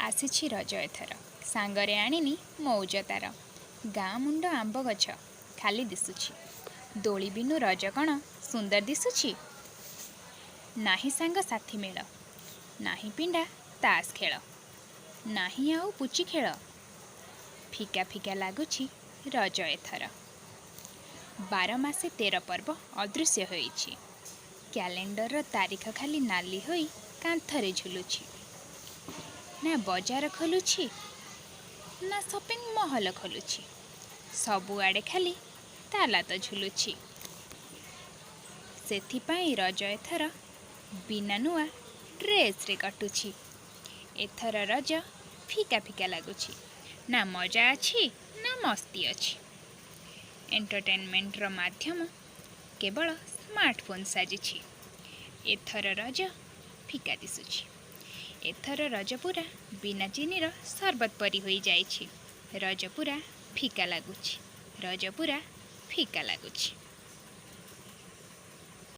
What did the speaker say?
आसीछि रज एथर सांगरे आनिनी मौज तार गाँ मुंड आंब गछ खाली दिसुछि दोली बिनु रज कण सुंदर दिसुछि नाही सांग साथी मेल नाही पिंडा तास खेल नाही आउ पुची खेल फिका फिका लागुछि रज एथर 12 मासे 13 पर्व अदृश्य होइछि क्यालेंडर तारीख खाली नाली होई कांथरे झुलुछि ना बजार खोलुछि ना शॉपिंग मॉल खोलुछि सबुआड़े खाली ताला तो झुलुछि सेथिपाई रज एथर बिना नुआ ड्रेस रे कटुछि एथर रज फिका फिका लागुछि ना मजा अछि ना मस्ती अछि एंटरटेनमेंट रो माध्यम केवल स्मार्टफोन साजिछि एथर रज फिका दिसुछि एथर रजपुरा बिना चीनी रो सरबत परी होई जाइछि रजपुरा फिका लागुछि रजपुरा फिका लागुछि।